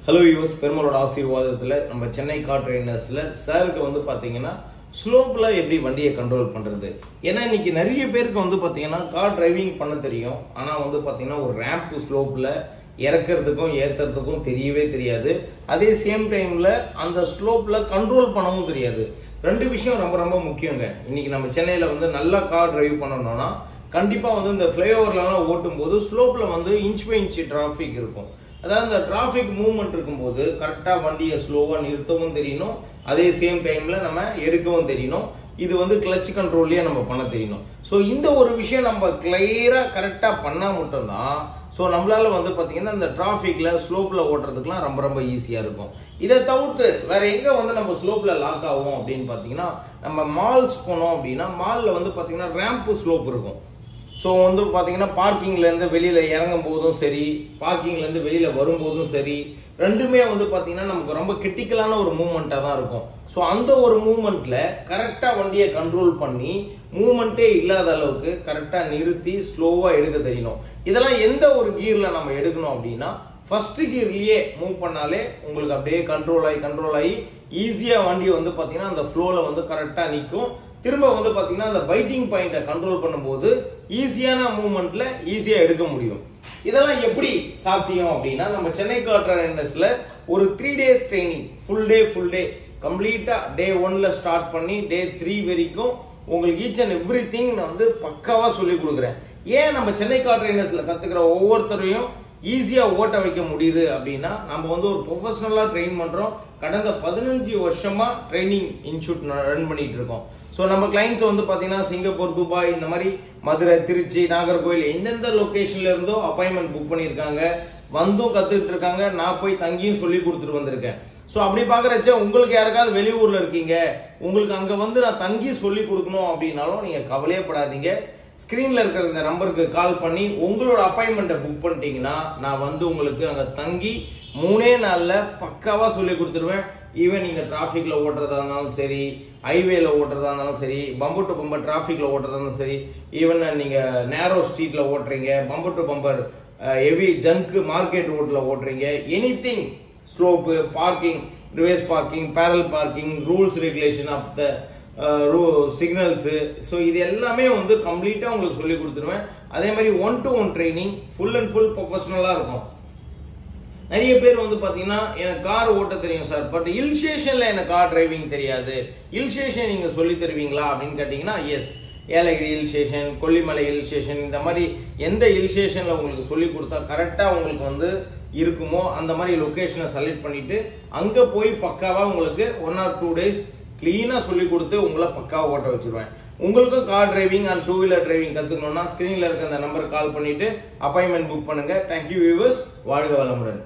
Hello use பெருமாளோட ஆசீர்வாதத்தில் நம்ம Chennai car ட்ரெயினர்ஸில் சாருக்கு வந்து பார்த்தீங்கன்னா ஸ்லோப்பில் எப்படி வண்டியை கண்ட்ரோல் பண்ணுறது. ஏன்னா இன்னைக்கு நிறைய பேருக்கு வந்து பார்த்தீங்கன்னா கார் டிரைவிங் பண்ண தெரியும், ஆனால் வந்து பார்த்தீங்கன்னா ஒரு ரேம்ப் ஸ்லோப்பில் இறக்கிறதுக்கும் ஏற்றுறதுக்கும் தெரியவே தெரியாது. அதே சேம் டைமில் அந்த ஸ்லோப்பில் கண்ட்ரோல் பண்ணவும் தெரியாது. ரெண்டு விஷயம் ரொம்ப ரொம்ப முக்கியங்க. இன்னைக்கு நம்ம சென்னையில் வந்து நல்லா கார் டிரைவ் பண்ணணும்னா கண்டிப்பாக வந்து இந்த ஃப்ளைஓவர்லாம் ஓட்டும் போது ஸ்லோப்பில் வந்து இன்ச் பை இன்ச் டிராஃபிக் இருக்கும். அதாவது இந்த டிராஃபிக் மூவ்மெண்ட் இருக்கும்போது கரெக்டாக வண்டியை ஸ்லோவாக நிறுத்தவும் தெரியணும், அதே சேம் டைமில் நம்ம எடுக்கவும் தெரியணும். இது வந்து கிளச் கண்ட்ரோல்லையே நம்ம பண்ண தெரியணும். ஸோ இந்த ஒரு விஷயம் நம்ம கிளியராக கரெக்டாக பண்ணால் மட்டும்தான் ஸோ நம்மளால வந்து பார்த்தீங்கன்னா இந்த டிராஃபிக்கில் ஸ்லோப்பில் ஓட்டுறதுக்குலாம் ரொம்ப ரொம்ப ஈஸியாக இருக்கும். இதை தவிர்த்து வேற எங்கே வந்து நம்ம ஸ்லோப்பில் லாக் ஆகும் அப்படின்னு பார்த்தீங்கன்னா, நம்ம மால்ஸ் போனோம் அப்படின்னா மாலில் வந்து பார்த்தீங்கன்னா ரேம்ப் ஸ்லோப் இருக்கும். ஸோ வந்து பார்த்தீங்கன்னா பார்க்கிங்லேருந்து வெளியில் இறங்கும் போதும் சரி, பார்க்கிங்லேருந்து வெளியில் வரும்போதும் சரி, ரெண்டுமே வந்து பார்த்தீங்கன்னா நமக்கு ரொம்ப கிரிட்டிக்கலான ஒரு மூவ்மெண்ட்டாக தான் இருக்கும். ஸோ அந்த ஒரு மூவ்மெண்ட்டில் கரெக்டாக வண்டியை கண்ட்ரோல் பண்ணி மூவ்மெண்ட்டே இல்லாத அளவுக்கு கரெக்டாக நிறுத்தி ஸ்லோவாக எடுக்க தெரியணும். இதெல்லாம் எந்த ஒரு கியரில் நம்ம எடுக்கணும் அப்படின்னா, ஃபர்ஸ்ட் கியர்லேயே மூவ் பண்ணாலே உங்களுக்கு அப்படியே கண்ட்ரோல் ஆகி ஈஸியாக வண்டி வந்து பார்த்தீங்கன்னா அந்த ஃப்ளோவில் வந்து கரெக்டாக நிற்கும். திரும்ப வந்து பார்த்தீங்கன்னா அந்த பைட்டிங் பாயிண்ட்டை கண்ட்ரோல் பண்ணும்போது ஈஸியான மூவ்மெண்ட்ல ஈஸியாக எடுக்க முடியும். இதெல்லாம் எப்படி சாத்தியம் அப்படின்னா, நம்ம சென்னை கார் ட்ரெயினர்ஸ்ல ஒரு 3 days ட்ரைனிங் ஃபுல் டே கம்ப்ளீட்டா டே 1ல ஸ்டார்ட் பண்ணி டே 3 வரைக்கும் உங்களுக்கு ஈச் அண்ட் எவ்ரி திங் நான் வந்து பக்காவா சொல்லி கொடுக்குறேன். ஏன் நம்ம சென்னை கார் ட்ரெயினர்ஸ்ல கத்துக்கிற ஒவ்வொருத்தரையும் ஈஸியா ஓட்ட வைக்க முடியுது அப்படின்னா, நம்ம வந்து ஒரு ப்ரொஃபஷனலா ட்ரெயின் பண்றோம். கடந்த 15 வருஷமா ட்ரைனிங் இன்ஸ்டியூட் ரன் பண்ணிட்டு இருக்கோம். ஸோ நம்ம கிளைண்ட்ஸ் வந்து பாத்தீங்கன்னா சிங்கப்பூர், துபாய், இந்த மாதிரி மதுரை, திருச்சி, நாகர்கோவில் எந்தெந்த லொகேஷன்ல இருந்தோ அப்பாயின்மெண்ட் புக் பண்ணியிருக்காங்க, வந்தும் கத்துக்கிட்டு இருக்காங்க. நான் போய் தங்கியும் சொல்லி கொடுத்துட்டு வந்திருக்கேன். ஸோ அப்படி பாக்குறச்ச உங்களுக்கு யாருக்காவது வெளியூர்ல இருக்கீங்க, உங்களுக்கு அங்க வந்து நான் தங்கி சொல்லி கொடுக்கணும் அப்படின்னாலும் நீங்க கவலையப்படாதீங்க. ஸ்கிரீன்ல இருக்கிற இந்த நம்பருக்கு கால் பண்ணி உங்களோட அப்பாயின்மெண்ட்டை புக் பண்ணிட்டீங்கன்னா நான் வந்து உங்களுக்கு அங்க தங்கி 3 நாள்ல பக்காவா சொல்லி கொடுத்துருவேன். ஈவன் நீங்க டிராபிக்ல ஓட்டுறதா இருந்தாலும் சரி, ஹைவேல ஓட்டுறதா இருந்தாலும் சரி, பம்பர் டு பம்பர் டிராபிக்ல ஓட்டுறதா இருந்தாலும் சரி, ஈவன் நீங்க நேரோ ஸ்ட்ரீட்ல ஓட்டுறீங்க, bumper to bumper heavy junk market ரோட்ல ஓட்டுறீங்க, anything slope, parking, reverse parking, parallel parking, rules regulation of the signals, so இது எல்லாமே வந்து கம்ப்ளீட்டா உங்களுக்கு சொல்லி கொடுத்துருவேன். அதே மாதிரி 1-to-1 training full and full ப்ரொஃபஷனலா இருக்கும். நிறைய பேர் வந்து பாத்தீங்கன்னா எனக்கு கார் ஓட்ட தெரியும் சார், பட் ஹில் ஸ்டேஷன்ல எனக்கு கார் டிரைவிங் தெரியாது, ஹில் ஸ்டேஷன் நீங்க சொல்லி தருவீங்களா அப்படின்னு கேட்டீங்கன்னா, yes, Yelagiri hill station, Kollimalai hill station, இந்த மாதிரி எந்த ஹில் ஸ்டேஷன்ல உங்களுக்கு சொல்லி கொடுத்தா கரெக்டா உங்களுக்கு வந்து இருக்குமோ அந்த மாதிரி லொகேஷனை செலக்ட் பண்ணிட்டு அங்க போய் பக்காவா உங்களுக்கு 1 or 2 days கிளீனா சொல்லி கொடுத்து உங்களை பக்காவா ஓட்ட வச்சிருவேன். உங்களுக்கும் car driving and 2-wheeler driving கத்துக்கணும்னா ஸ்கிரீன்ல இருக்க அந்த நம்பருக்கு கால் பண்ணிட்டு அப்பாயின்மெண்ட் புக் பண்ணுங்க. தேங்க்யூ வியூவர்ஸ், வாழ்க வளமுடன்.